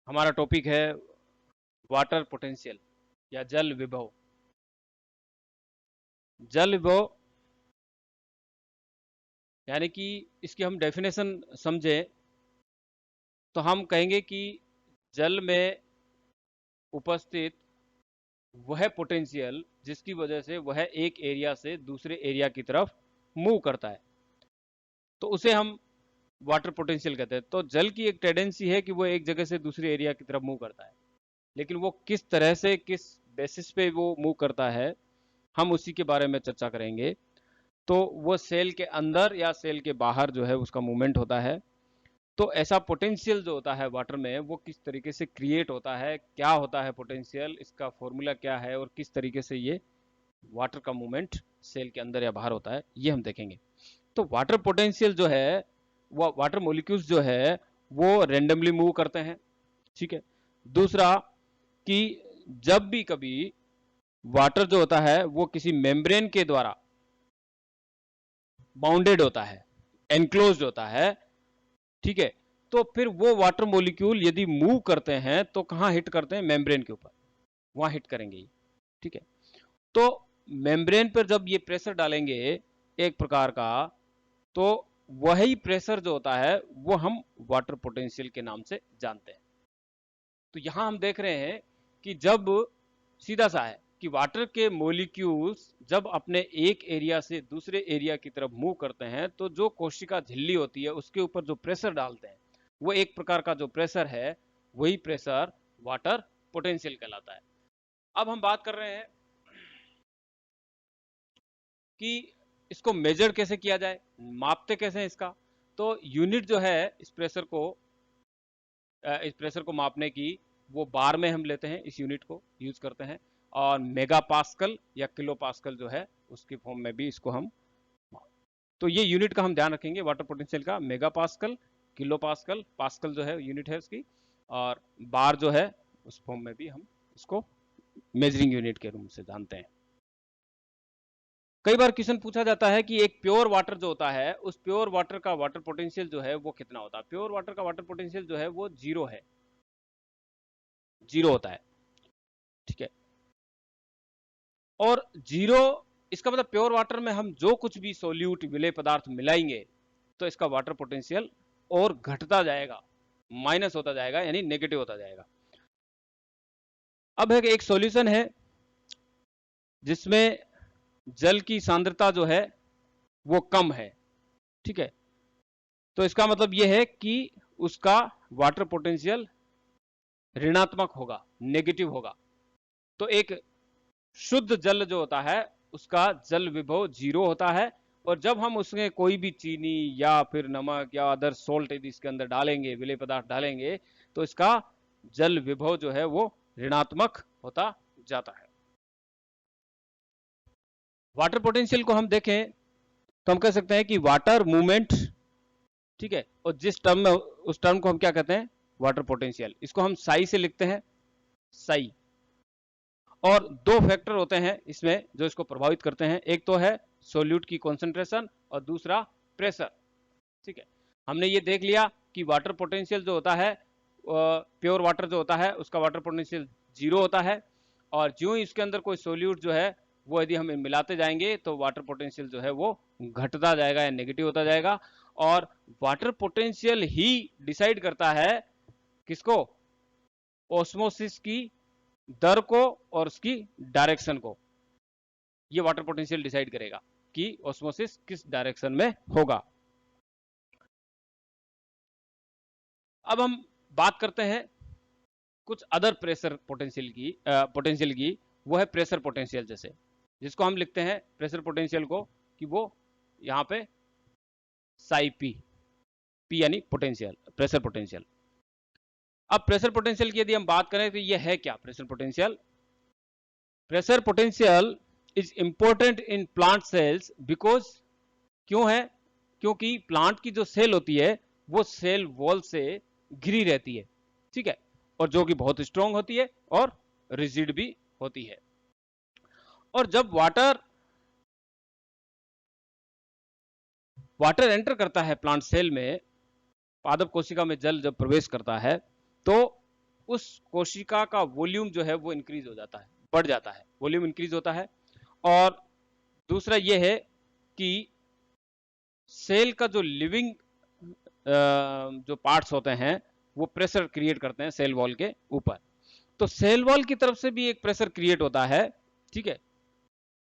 हमारा टॉपिक है water potential या जल विभव। जल विभव यानी कि इसकी हम डेफिनेशन समझें तो हम कहेंगे कि जल में उपस्थित वह पोटेंशियल जिसकी वजह से वह एक एरिया से दूसरे एरिया की तरफ मूव करता है, तो उसे हम वाटर पोटेंशियल कहते हैं। तो जल की एक टेंडेंसी है कि वो एक जगह से दूसरे एरिया की तरफ मूव करता है, लेकिन वो किस तरह से, किस बेसिस पे वो मूव करता है, हम उसी के बारे में चर्चा करेंगे। तो वो सेल के अंदर या सेल के बाहर जो है उसका मूवमेंट होता है। तो ऐसा पोटेंशियल जो होता है वाटर में, वो किस तरीके से क्रिएट होता है, क्या होता है पोटेंशियल, इसका फॉर्मूला क्या है और किस तरीके से ये वाटर का मूवमेंट सेल के अंदर या बाहर होता है, ये हम देखेंगे। तो वाटर पोटेंशियल जो है, वो वाटर मोलिक्यूल्स जो है वो रेंडमली मूव करते हैं। ठीक है। दूसरा कि जब भी कभी वाटर जो होता है वो किसी मेम्ब्रेन के द्वारा बाउंडेड होता है, एनक्लोज्ड होता है, ठीक है, तो फिर वो वाटर मॉलिक्यूल यदि मूव करते हैं तो कहां हिट करते हैं? मेम्ब्रेन के ऊपर, वहां हिट करेंगे ये। ठीक है। तो मेम्ब्रेन पर जब ये प्रेशर डालेंगे एक प्रकार का, तो वही प्रेशर जो होता है वो हम वाटर पोटेंशियल के नाम से जानते हैं। तो यहां हम देख रहे हैं कि जब सीधा सा है कि वाटर के मोलिक्यूल्स जब अपने एक एरिया से दूसरे एरिया की तरफ मूव करते हैं, तो जो कोशिका झिल्ली होती है उसके ऊपर जो प्रेशर डालते हैं, वो एक प्रकार का जो प्रेशर है, वही प्रेशर वाटर पोटेंशियल कहलाता है। अब हम बात कर रहे हैं कि इसको मेजर कैसे किया जाए, मापते कैसे हैं इसका। तो यूनिट जो है इस प्रेशर को मापने की, वो बार में हम लेते हैं, इस यूनिट को यूज करते हैं। और मेगा पास्कल या किलो पास्कल जो है उसकी फॉर्म में भी इसको हम, तो ये यूनिट का हम ध्यान रखेंगे वाटर पोटेंशियल का, mega pascal, kilo pascal, pascal जो है यूनिट है उसकी, और बार जो है उस फॉर्म में भी हम इसको मेजरिंग यूनिट के रूप से जानते हैं। कई बार क्वेश्चन पूछा जाता है कि एक प्योर वाटर जो होता है, उस प्योर वाटर का वाटर पोटेंशियल जो है वो कितना होता है। प्योर वाटर का वाटर पोटेंशियल जो है वो जीरो है, जीरो होता है। ठीक है। और जीरो, इसका मतलब प्योर वाटर में हम जो कुछ भी सोल्यूट विलेय पदार्थ मिलाएंगे तो इसका वाटर पोटेंशियल और घटता जाएगा, माइनस होता जाएगा, यानी नेगेटिव होता जाएगा। अब है कि एक सॉल्यूशन है जिसमें जल की सांद्रता जो है वो कम है। ठीक है। तो इसका मतलब यह है कि उसका वाटर पोटेंशियल ऋणात्मक होगा, नेगेटिव होगा। तो एक शुद्ध जल जो होता है उसका जल विभव जीरो होता है। और जब हम उसमें कोई भी चीनी या फिर नमक या अदर सोल्ट यदि इसके अंदर डालेंगे, विलेय पदार्थ डालेंगे, तो इसका जल विभव जो है वो ऋणात्मक होता जाता है। वाटर पोटेंशियल को हम देखें तो हम कह सकते हैं कि वाटर मूवमेंट, ठीक है, और जिस टर्म में, उस टर्म को हम क्या कहते हैं? Water potential. इसको हम साई से लिखते हैं, साई। और दो फैक्टर होते हैं इसमें जो इसको प्रभावित करते हैं, एक तो है सोल्यूट की कॉन्सेंट्रेशन और दूसरा प्रेशर। ठीक है। हमने ये देख लिया कि वाटर पोटेंशियल जो होता है, प्योर वाटर जो होता है उसका वाटर पोटेंशियल जीरो होता है। और ज्यों ही इसके अंदर कोई सोल्यूट जो है वो यदि हम मिलाते जाएंगे तो वाटर पोटेंशियल जो है वो घटता जाएगा या नेगेटिव होता जाएगा। और वाटर पोटेंशियल ही डिसाइड करता है किसको? ऑस्मोसिस की दर को और उसकी डायरेक्शन को। ये वाटर पोटेंशियल डिसाइड करेगा कि ऑस्मोसिस किस डायरेक्शन में होगा। अब हम बात करते हैं कुछ अदर प्रेशर पोटेंशियल की वो है प्रेशर पोटेंशियल, जैसे जिसको हम लिखते हैं प्रेशर पोटेंशियल को कि वो यहाँ पे साई पी, पी यानी पोटेंशियल, प्रेशर पोटेंशियल। अब प्रेशर पोटेंशियल की यदि हम बात करें तो ये है क्या pressure potential? Pressure potential is important in plant cells because, क्यों है? क्योंकि प्लांट की जो सेल होती है वो सेल वॉल से घिरी रहती है। ठीक है। और जो कि बहुत स्ट्रांग होती है और रिजिड भी होती है। और जब वाटर वाटर एंटर करता है प्लांट सेल में, पादप कोशिका में जल जब प्रवेश करता है, तो उस कोशिका का वॉल्यूम जो है वो इंक्रीज हो जाता है, बढ़ जाता है, वॉल्यूम इंक्रीज होता है। और दूसरा ये है कि सेल का जो लिविंग जो पार्ट्स होते हैं वो प्रेशर क्रिएट करते हैं सेल वॉल के ऊपर। तो सेल वॉल की तरफ से भी एक प्रेशर क्रिएट होता है, ठीक है,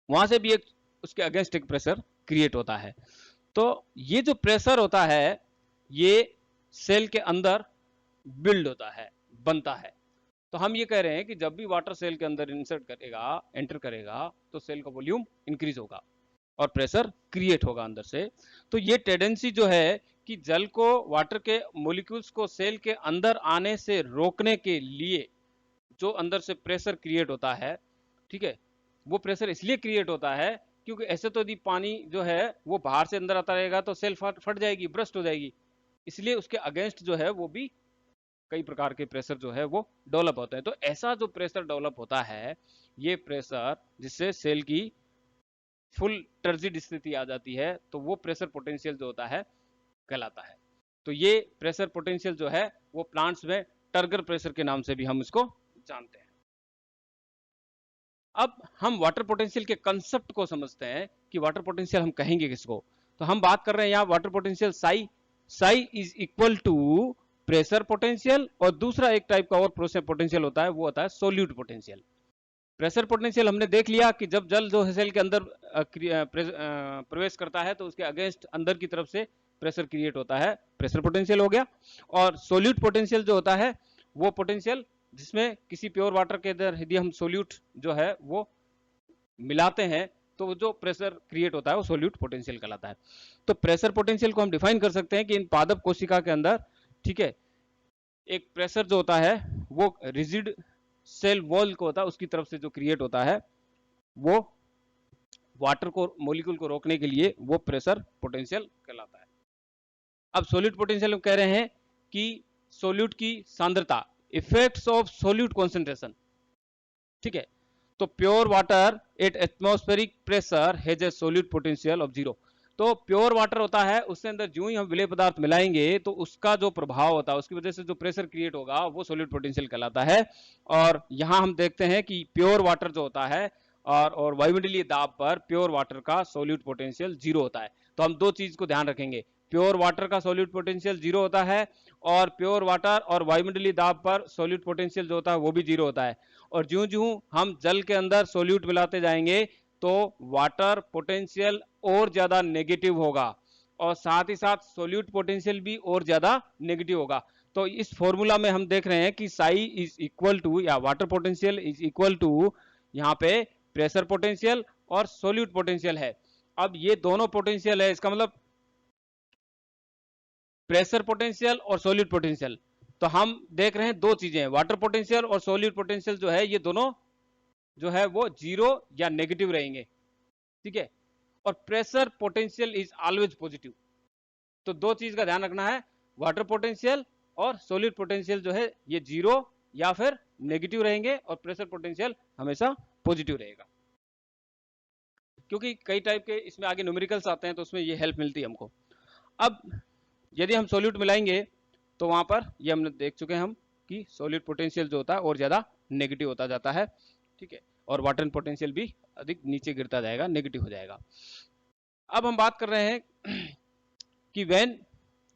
वहां से भी एक उसके अगेंस्ट एक प्रेशर क्रिएट होता है। तो ये जो प्रेशर होता है ये सेल के अंदर बिल्ड होता है, बनता है। तो हम ये कह रहे हैं कि जब भी वाटर सेल के अंदर इंसर्ट करेगा, एंटर करेगा, तो सेल का वॉल्यूम इंक्रीज होगा और प्रेशर क्रिएट होगा अंदर से। तो ये टेंडेंसी जो है कि जल को, वाटर के मोलिक्यूल्स को सेल के अंदर आने से रोकने के लिए जो अंदर से प्रेशर क्रिएट होता है, ठीक है, वो प्रेशर इसलिए क्रिएट होता है क्योंकि ऐसे तो यदि पानी जो है वो बाहर से अंदर आता रहेगा तो सेल फट जाएगी, ब्रस्ट हो जाएगी। इसलिए उसके अगेंस्ट जो है वो भी कई प्रकार के प्रेशर जो है वो डेवलप होते हैं। तो ऐसा जो प्रेशर डेवलप होता है, ये प्रेशर जिससे सेल की फुल टर्जिड स्थिति आ जाती है, तो वो प्रेशर पोटेंशियल जो होता है कहलाता है। तो ये प्रेशर पोटेंशियल जो है वो प्लांट्स में टर्गर प्रेशर के नाम से भी हम इसको जानते हैं। अब हम वाटर पोटेंशियल के कंसेप्ट को समझते हैं कि वाटर पोटेंशियल हम कहेंगे किसको। तो हम बात कर रहे हैं यहाँ water potential psi is equal to pressure potential, और दूसरा एक टाइप का और प्रेशर पोटेंशियल होता है, वो होता है सोल्यूट पोटेंशियल। प्रेशर पोटेंशियल हमने देख लिया कि जब जल जो है सेल के अंदर प्रवेश करता है तो उसके अगेंस्ट अंदर की तरफ से प्रेशर क्रिएट होता है, प्रेशर पोटेंशियल हो गया। और सोल्यूट पोटेंशियल जो होता है वो पोटेंशियल जिसमें किसी प्योर वाटर के अंदर यदि हम सोल्यूट जो है वो मिलाते हैं तो जो प्रेशर क्रिएट होता है वो सोल्यूट पोटेंशियल कहलाता है। तो प्रेशर पोटेंशियल को हम डिफाइन कर सकते हैं कि इन पादप कोशिका के अंदर, ठीक है, एक प्रेशर जो होता है वो रिजिड सेल वॉल को होता है उसकी तरफ से जो क्रिएट होता है, वो वाटर को, मोलिक्यूल को रोकने के लिए वो प्रेशर पोटेंशियल कहलाता है। अब सोल्यूट पोटेंशियल हम कह रहे हैं कि सोल्यूट की सांद्रता, इफेक्ट्स ऑफ सोल्यूट कॉन्सेंट्रेशन, ठीक है। तो pure water at atmospheric pressure has a solute potential of 0। तो प्योर वाटर होता है, उसके अंदर जो ही हम विलेय पदार्थ मिलाएंगे तो उसका जो प्रभाव होता है, उसकी वजह से जो प्रेशर क्रिएट होगा वो सोल्यूट पोटेंशियल कहलाता है। और यहां हम देखते हैं कि प्योर वाटर जो होता है और वायुमंडलीय दाब पर प्योर वाटर का सोल्यूट पोटेंशियल 0 होता है। तो हम दो चीज को ध्यान रखेंगे, प्योर वाटर का सोल्यूट पोटेंशियल 0 होता है और प्योर वाटर और वायुमंडलीय दाब पर सोल्यूट पोटेंशियल जो होता है वो भी 0 होता है। और ज्यों ज्यों हम जल के अंदर सोल्यूट मिलाते जाएंगे तो वाटर पोटेंशियल और ज्यादा नेगेटिव होगा और साथ ही साथ सोल्यूट पोटेंशियल भी और ज्यादा नेगेटिव होगा। तो इस फॉर्मूला में हम देख रहे हैं कि साई इज इक्वल टू, या water potential is equal to, यहाँ पे प्रेशर पोटेंशियल और सोल्यूट पोटेंशियल है। अब ये दोनों पोटेंशियल है, इसका मतलब प्रेशर पोटेंशियल और सोल्यूट पोटेंशियल। तो हम देख रहे हैं दो चीजें, वाटर पोटेंशियल और सोल्यूट पोटेंशियल जो है ये दोनों जो है वो 0 या नेगेटिव रहेंगे, ठीक है। और pressure potential is always positive. तो दो चीज का ध्यान रखना है, वाटर पोटेंशियल और सोल्यूट पोटेंशियल जो है ये 0 या फिर नेगेटिव रहेंगे और प्रेशर पोटेंशियल हमेशा पॉजिटिव रहेगा। क्योंकि कई टाइप के इसमें आगे न्यूमेरिकल्स आते हैं तो उसमें ये हेल्प मिलती है हमको। अब यदि हम सोल्यूट मिलाएंगे तो वहां पर ये हमने देख चुके हैं हम कि सोल्यूट पोटेंशियल जो होता है और ज्यादा नेगेटिव होता जाता है, ठीक है, और वाटर पोटेंशियल भी अधिक नीचे गिरता जाएगा, नेगेटिव हो जाएगा। अब हम बात कर रहे हैं कि when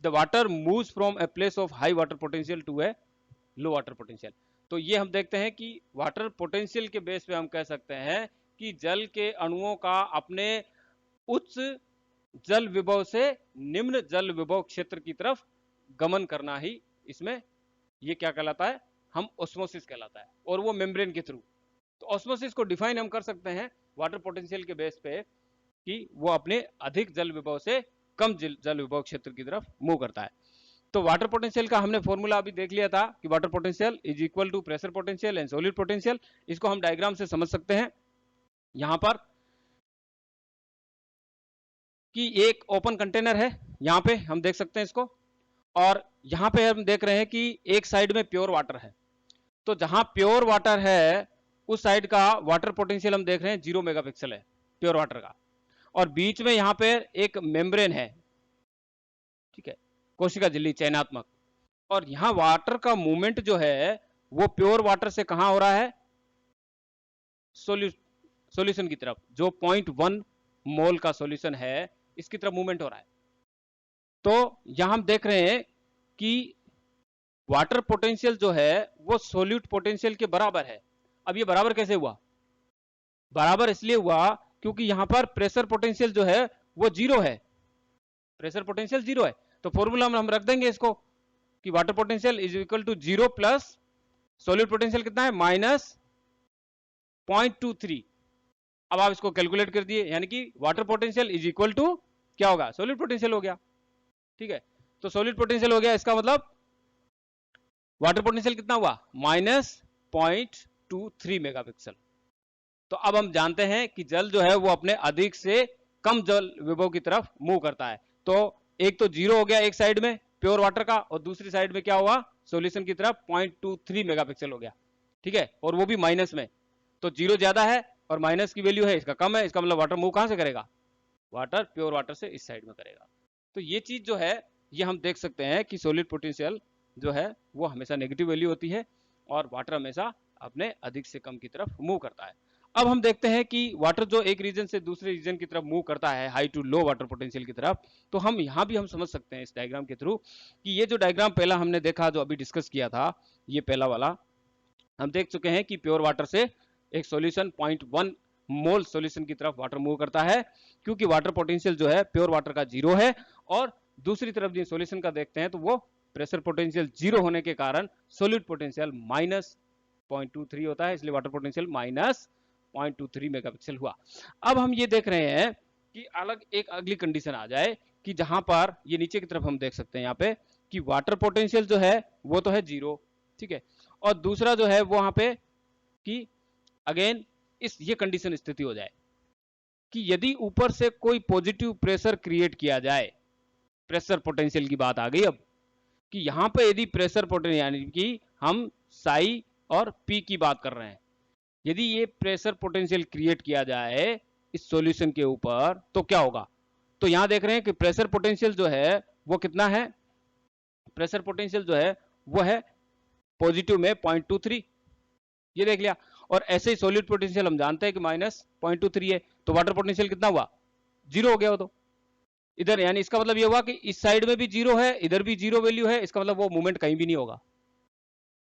the water moves from a place of high water potential to a low water potential. तो ये हम देखते हैं कि वाटर पोटेंशियल के बेस पे हम कह सकते हैं कि जल के अणुओं का अपने उच्च जल विभव से निम्न जल विभव क्षेत्र की तरफ गमन करना ही इसमें ये क्या कहलाता है, हम ऑस्मोसिस कहलाता है, और वो मेम्ब्रेन के थ्रू। तो ऑस्मोसिस को डिफाइन हम कर सकते हैं वाटर पोटेंशियल के बेस पे कि वो अपने अधिक जल विभव से कम जल विभव क्षेत्र की तरफ मूव करता है। तो वाटर पोटेंशियल का हमने फॉर्मूला अभी देख लिया था कि water potential is equal to pressure potential and solute potential. इसको हम डायग्राम से समझ सकते हैं यहां पर कि एक ओपन कंटेनर है, यहां पे हम देख सकते हैं इसको, और यहां पे हम देख रहे हैं कि एक साइड में प्योर वाटर है। तो जहां प्योर वाटर है उस साइड का वाटर पोटेंशियल हम देख रहे हैं 0 मेगापिक्सल है प्योर वाटर का, और बीच में यहां पे एक मेम्ब्रेन है, ठीक है, कोशिका झिल्ली चयनात्मक। और यहां वाटर का मूवमेंट जो है वो प्योर वाटर से कहां हो रहा है, सॉल्यूशन की तरफ, जो 0.1 मोल का सॉल्यूशन है इसकी तरफ मूवमेंट हो रहा है। तो यहां हम देख रहे हैं कि वाटर पोटेंशियल जो है वो सोल्यूट पोटेंशियल के बराबर है। अब ये बराबर कैसे हुआ, बराबर इसलिए हुआ क्योंकि यहां पर प्रेशर पोटेंशियल जो है वो जीरो है, प्रेशर पोटेंशियल जीरो है। तो फॉर्मूला हम रख देंगे इसको कि water potential is equal to zero plus solute potential कितना है, -0.23। अब आप इसको कैलकुलेट कर दिए, यानी कि water potential is equal to क्या होगा, सोल्यूट पोटेंशियल हो गया। ठीक है, तो सोल्यूट पोटेंशियल हो गया, इसका मतलब वाटर पोटेंशियल कितना हुआ, -0.23 मेगापिक्सल। तो अब हम जानते हैं कि जल जो है वो अपने अधिक से कम जल विभव की तरफ मूव करता है। तो एक तो जीरो हो गया एक साइड में प्योर वाटर का, और दूसरी साइड में क्या हुआ, सॉल्यूशन की तरफ 0.23 मेगापिक्सल हो गया। ठीक है, और वो भी माइनस में। तो जीरो ज्यादा है और माइनस की वैल्यू है इसका कम है, इसका मतलब वाटर मूव कहां से करेगा, वाटर प्योर वाटर से इस साइड में करेगा। तो ये चीज जो है ये हम देख सकते हैं कि सॉलिड पोटेंशियल जो है वो हमेशा नेगेटिव वैल्यू होती है और वाटर हमेशा अपने अधिक से कम की तरफ मूव करता है। अब हम देखते हैं कि वाटर जो एक रीजन से दूसरे रीजन की तरफ मूव करता है, high to low water potential की तरफ, तो हम यहाँ भी हम समझ सकते हैं इस डायग्राम के थ्रू कि ये जो डायग्राम पहला हमने देखा, जो अभी डिस्कस किया था, ये पहला वाला हम देख चुके हैं कि प्योर वाटर से एक सॉल्यूशन 0.1 मोल सॉल्यूशन की तरफ वाटर मूव करता है, क्योंकि वाटर पोटेंशियल जो है प्योर वाटर का जीरो है, और दूसरी तरफ जो सॉल्यूशन का देखते हैं तो वो प्रेशर पोटेंशियल जीरो होने के कारण सॉलिड पोटेंशियल -0.23 होता है, इसलिए वाटर पोटेंशियल -0.23 मेगापिक्सल हुआ। अब हम ये देख रहे हैं कि अलग एक अगली कंडीशन आ जाए कि जहां पर ये नीचे की तरफ हम देख सकते हैं यहाँ पे कि वाटर पोटेंशियल जो है वो तो है जीरो, ठीक है, और दूसरा जो है वो वहां पे कि अगेन इस ये कंडीशन स्थिति हो जाए कि यदि ऊपर से कोई पॉजिटिव प्रेशर क्रिएट किया जाए, प्रेशर पोटेंशियल की बात आ गई अब, कि यहां पे यदि प्रेशर पोटेंशियल यानी कि हम साई और पी की बात कर रहे हैं, यदि ये प्रेशर पोटेंशियल क्रिएट किया जाए इस सॉल्यूशन के ऊपर तो क्या होगा। तो यहां देख रहे हैं कि प्रेशर पोटेंशियल जो है वो कितना है, प्रेशर पोटेंशियल जो है वो है पॉजिटिव में 0.23, ये देख लिया। और ऐसे ही सॉलिड पोटेंशियल हम जानते हैं कि -0.23 है, तो वाटर पोटेंशियल कितना हुआ, जीरो हो गया वो तो इधर, यानी इसका मतलब ये हुआ कि इस साइड में भी जीरो है, इधर भी जीरो वैल्यू है, इसका मतलब वो मूवमेंट कहीं भी नहीं होगा,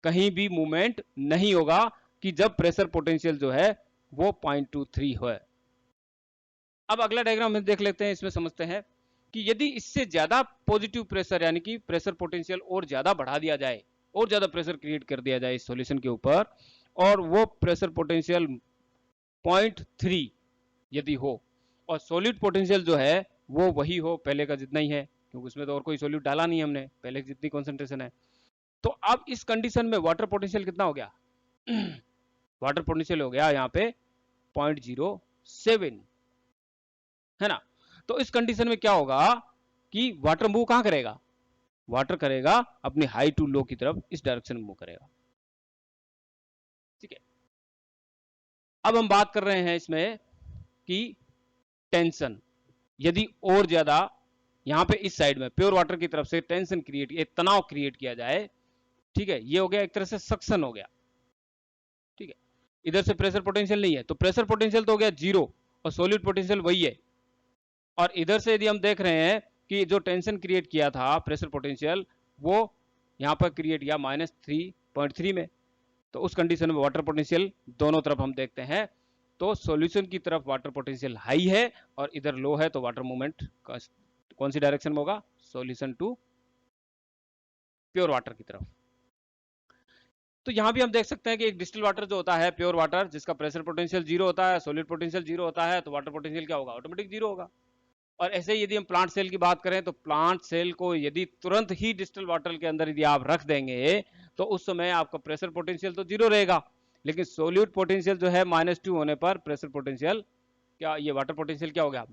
कहीं भी मूवमेंट नहीं होगा कि जब प्रेशर पोटेंशियल जो है वो 0.23 है। अब अगला डायग्राम हम देख लेते हैं, इसमें समझते हैं कि यदि इससे ज्यादा पॉजिटिव प्रेशर यानी कि प्रेशर पोटेंशियल और ज्यादा बढ़ा दिया जाए, और ज्यादा प्रेशर क्रिएट कर दिया जाए इस सॉल्यूशन के ऊपर, और वो प्रेशर पोटेंशियल 0.3 यदि हो, और सॉलिड पोटेंशियल जो है वो वही हो पहले का जितना ही है, क्योंकि उसमें तो और कोई सॉल्यूट डाला नहीं हमने, पहले की जितनी कॉन्सेंट्रेशन है। तो अब इस कंडीशन में वाटर पोटेंशियल कितना हो गया वाटर पोटेंशियल हो गया यहाँ पे 0.07, है ना। तो इस कंडीशन में क्या होगा कि वाटर मूव कहां करेगा, वाटर करेगा अपनी हाई टू लो की तरफ, इस डायरेक्शन में मूव करेगा। ठीक है, अब हम बात कर रहे हैं इसमें कि टेंशन यदि और ज्यादा यहां पे इस साइड में प्योर वाटर की तरफ से टेंशन क्रिएट, एक तनाव क्रिएट किया जाए, ठीक है, ये हो गया एक तरह से सक्शन हो गया, ठीक है, इधर से प्रेशर पोटेंशियल नहीं है तो प्रेशर पोटेंशियल तो हो गया जीरो और सॉलिड पोटेंशियल वही है, और इधर से यदि हम देख रहे हैं कि जो टेंशन क्रिएट किया था प्रेशर पोटेंशियल वो यहां पर क्रिएट किया -3.3 में, तो उस कंडीशन में वाटर पोटेंशियल दोनों तरफ हम देखते हैं तो सॉल्यूशन की तरफ वाटर पोटेंशियल हाई है और इधर लो है, तो वाटर मूवमेंट कौन सी डायरेक्शन में होगा, सॉल्यूशन टू प्योर वाटर की तरफ। तो यहां भी हम देख सकते हैं कि एक डिस्टिल वाटर जो होता है प्योर वाटर, जिसका प्रेशर पोटेंशियल जीरो होता है, सॉलिड पोटेंशियल जीरो होता है, तो वाटर पोटेंशियल क्या होगा, ऑटोमेटिक जीरो होगा। और ऐसे ही यदि हम प्लांट सेल की बात करें तो प्लांट सेल को यदि तुरंत ही डिस्टिल वाटर के अंदर यदि आप रख देंगे तो उस समय आपका प्रेशर पोटेंशियल तो जीरो रहेगा, लेकिन सोल्यूट पोटेंशियल जो है -2 होने पर प्रेशर पोटेंशियल क्या, ये वाटर पोटेंशियल क्या हो गया,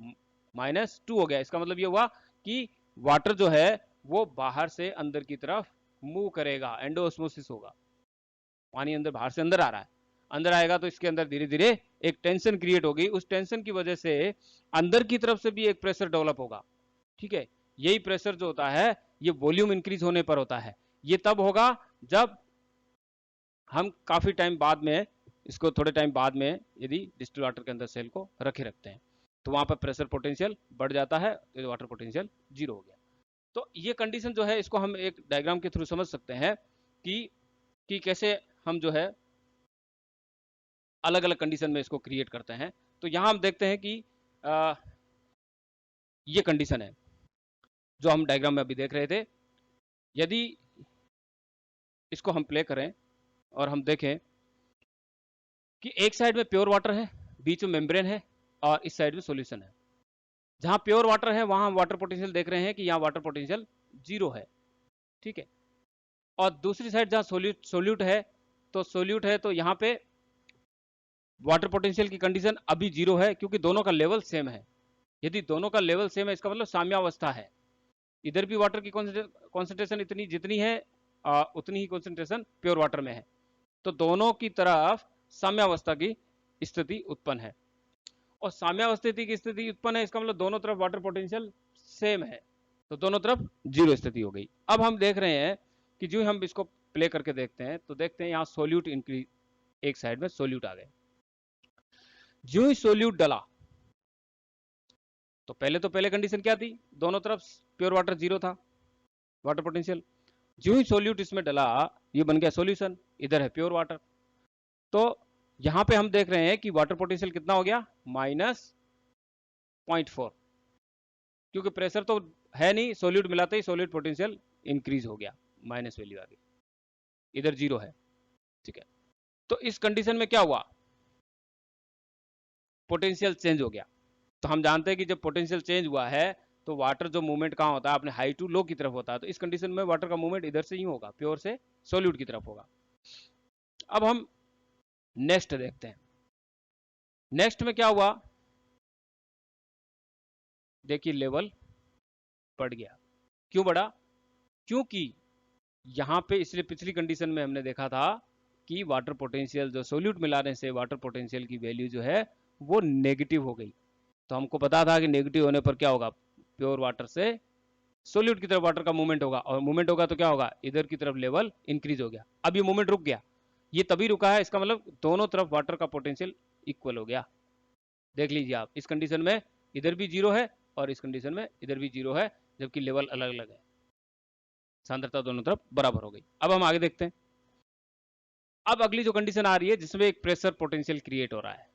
-2 हो गया। इसका मतलब ये हुआ कि वाटर जो है वो बाहर से अंदर की तरफ मूव करेगा, एंडोस्मोसिस होगा, पानी अंदर बाहर से अंदर आ रहा है, अंदर आएगा तो इसके अंदर धीरे धीरे एक टेंशन क्रिएट होगी, उस टेंशन की वजह से अंदर की तरफ से भी एक प्रेशर डेवलप होगा, ठीक है। यही प्रेशर जो होता है ये वॉल्यूम इंक्रीज होने पर होता है, ये तब होगा जब हम काफ़ी टाइम बाद में इसको, थोड़े टाइम बाद में यदि डिस्टिल वाटर के अंदर सेल को रखे रखते हैं तो वहाँ पर प्रेशर पोटेंशियल बढ़ जाता है, तो वाटर पोटेंशियल जीरो हो गया। तो ये कंडीशन जो है इसको हम एक डायग्राम के थ्रू समझ सकते हैं कि कैसे हम जो है अलग अलग कंडीशन में इसको क्रिएट करते हैं। तो यहाँ हम देखते हैं कि ये कंडीशन है जो हम डायग्राम में अभी देख रहे थे। यदि इसको हम प्ले करें और हम देखें कि एक साइड में प्योर वाटर है, बीच में मेम्ब्रेन है और इस साइड में सॉल्यूशन है। जहां प्योर वाटर है वहां हम वाटर पोटेंशियल देख रहे हैं कि यहाँ वाटर पोटेंशियल जीरो है, ठीक है। और दूसरी साइड जहां सोल्यूट है तो यहाँ पे वाटर पोटेंशियल की कंडीशन अभी जीरो है, क्योंकि दोनों का लेवल सेम है। यदि दोनों का लेवल सेम है इसका मतलब साम्यावस्था है। इधर भी वाटर की कॉन्सेंट्रेशन इतनी जितनी है उतनी ही कॉन्सेंट्रेशन प्योर वाटर में है, तो दोनों की तरफ साम्यावस्था की स्थिति उत्पन्न है। और साम्यावस्था की स्थिति उत्पन्न है इसका मतलब दोनों तरफ वाटर पोटेंशियल सेम है, तो दोनों तरफ जीरो स्थिति हो गई। अब हम देख रहे हैं कि जो हम इसको प्ले करके देखते हैं तो देखते हैं यहाँ सोल्यूट इंक्रीज, एक साइड में सोल्यूट आ गए। जो ही सोल्यूट डला तो पहले कंडीशन क्या थी, दोनों तरफ प्योर वाटर जीरो था वाटर पोटेंशियल। जो ही सोल्यूट इसमें डला ये बन गया सॉल्यूशन, इधर है प्योर वाटर। तो यहां पे हम देख रहे हैं कि वाटर पोटेंशियल कितना हो गया, -0.4, क्योंकि प्रेशर तो है नहीं, सोल्यूट मिलाते ही सोल्यूट पोटेंशियल इंक्रीज हो गया, माइनस वैल्यू आ गई, इधर जीरो है, ठीक है। तो इस कंडीशन में क्या हुआ, पोटेंशियल चेंज हो गया। तो हम जानते हैं कि जब पोटेंशियल चेंज हुआ है तो वाटर जो मूवमेंट कहाँ होता है, अपने हाई टू लो की तरफ होता है। तो इस कंडीशन में वाटर का मूवमेंट इधर से ही होगा, प्योर से सोल्यूट की तरफ होगा। अब हम नेक्स्ट देखते हैं, नेक्स्ट में क्या हुआ, देखिए लेवल बढ़ गया। क्यों बढ़ा, क्योंकि यहां पे इसलिए पिछली कंडीशन में हमने देखा था कि वाटर पोटेंशियल जो सोल्यूट मिलाने से वाटर पोटेंशियल की वैल्यू जो है वो नेगेटिव हो गई। तो हमको पता था कि नेगेटिव होने पर क्या होगा, प्योर वाटर से सोल्यूट की तरफ वाटर का मूवमेंट होगा, और मूवमेंट होगा तो क्या होगा, इधर की तरफ लेवल इंक्रीज हो गया। अब ये मूवमेंट रुक गया, ये तभी रुका है, इसका मतलब दोनों तरफ वाटर का पोटेंशियल इक्वल हो गया। देख लीजिए आप, इस कंडीशन में इधर भी जीरो है और इस कंडीशन में इधर भी जीरो है, जबकि लेवल अलग अलग है, सांद्रता दोनों तरफ बराबर हो गई। अब हम आगे देखते हैं। अब अगली जो कंडीशन आ रही है जिसमें एक प्रेशर पोटेंशियल क्रिएट हो रहा है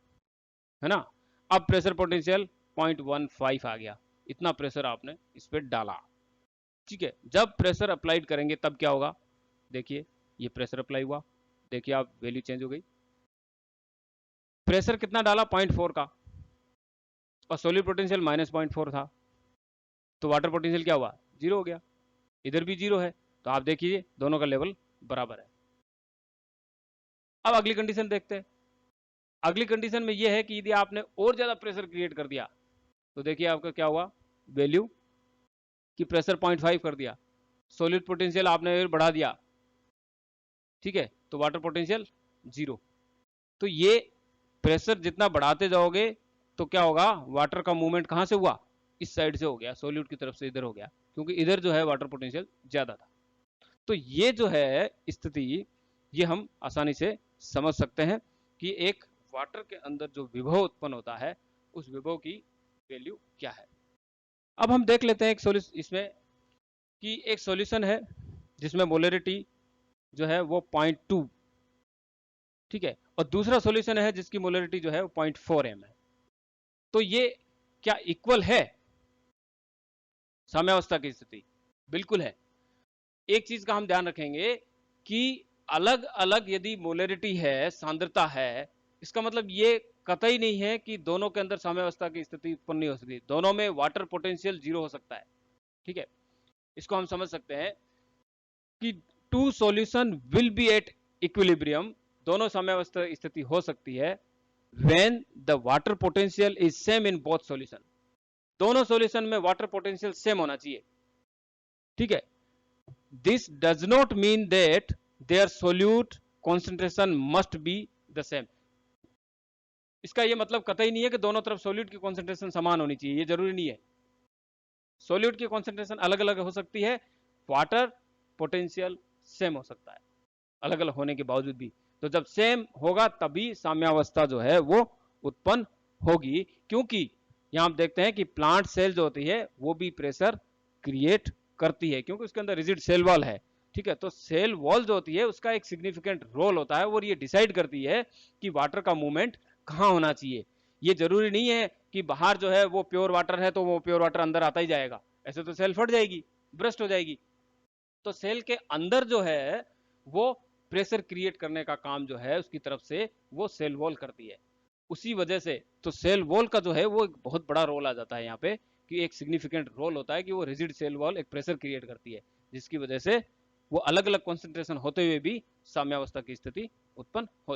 ना। अब प्रेशर पोटेंशियल 0.15 आ गया, इतना प्रेशर आपने इस पर डाला, ठीक है। जब प्रेशर अप्लाइड करेंगे तब क्या होगा, देखिए ये प्रेशर अप्लाई हुआ, देखिए आप वैल्यू चेंज हो गई। प्रेशर कितना डाला, 0.4 का, और सोलिड पोटेंशियल -0.4 था, तो वाटर पोटेंशियल क्या हुआ, जीरो हो गया। इधर भी जीरो है, तो आप देखिए दोनों का लेवल बराबर है। अब अगली कंडीशन देखते हैं। अगली कंडीशन में यह है कि यदि आपने और ज्यादा प्रेशर क्रिएट कर दिया तो देखिए आपका क्या हुआ, वैल्यू कि प्रेशर 0.5 कर दिया, सोलिड पोटेंशियल आपने बढ़ा दिया, ठीक है, तो वाटर पोटेंशियल जीरो। तो ये प्रेशर जितना बढ़ाते जाओगे तो क्या होगा, वाटर का मूवमेंट कहां से हुआ, इस साइड से हो गया, सोल्यूट की तरफ से इधर हो गया, क्योंकि इधर जो है वाटर पोटेंशियल ज्यादा था। तो ये जो है स्थिति, ये हम आसानी से समझ सकते हैं कि एक वाटर के अंदर जो विभव उत्पन्न होता है उस विभव की वैल्यू क्या है। अब हम देख लेते हैं एक सोल्यूशन इसमें, कि एक सॉल्यूशन है जिसमें मोलरिटी जो है वो 0.2, ठीक है, और दूसरा सॉल्यूशन है जिसकी मोलरिटी जो है वो 0.4 m है। तो ये क्या इक्वल है, साम्यावस्था की स्थिति बिल्कुल है। एक चीज का हम ध्यान रखेंगे कि अलग अलग यदि मोलरिटी है, सांद्रता है, इसका मतलब ये कतई नहीं है कि दोनों के अंदर साम्यावस्था की स्थिति उत्पन्न नहीं हो सकती, दोनों में वाटर पोटेंशियल जीरो हो सकता है, ठीक है। इसको हम समझ सकते हैं कि two solution will be at equilibrium, दोनों साम्यावस्था स्थिति हो सकती है when the water potential is same in both solution, दोनों सॉल्यूशन में वाटर पोटेंशियल सेम होना चाहिए, ठीक है। This does not mean that there solute concentration must be the same, इसका यह मतलब कतई नहीं है कि दोनों तरफ सोल्यूट की कॉन्सेंट्रेशन समान होनी चाहिए, ये जरूरी नहीं है। सोल्यूट की कॉन्सेंट्रेशन अलग अलग हो सकती है, वाटर पोटेंशियल सेम हो सकता है। अलग अलग होने के बावजूद भी। तो जब सेम होगा तभी साम्यावस्था जो है वो उत्पन्न होगी, क्योंकि यहाँ आप देखते हैं कि प्लांट सेल जो होती है वो भी प्रेशर क्रिएट करती है, क्योंकि उसके अंदर रिजिड सेल वॉल है। ठीक है, तो सेल वॉल जो होती है उसका एक सिग्निफिकेंट रोल होता है, और ये डिसाइड करती है कि वाटर का मूवमेंट कहाँ होना चाहिए। ये जरूरी नहीं है कि बाहर जो है वो प्योर वाटर है तो वो प्योर वाटर अंदर आता ही जाएगा, ऐसे तो सेल फट जाएगी, ब्रस्ट हो जाएगी। तो सेल के अंदर जो है वो प्रेशर क्रिएट करने का काम जो है उसकी तरफ से वो सेल वॉल करती है। उसी वजह से तो सेल वॉल का जो है वो एक बहुत बड़ा रोल आ जाता है यहाँ पे, कि एक सिग्निफिकेंट रोल होता है कि वो रिजिड सेल वॉल एक प्रेशर क्रिएट करती है, जिसकी वजह से वो अलग अलग कॉन्सेंट्रेशन होते हुए भी साम्यावस्था की स्थिति उत्पन्न हो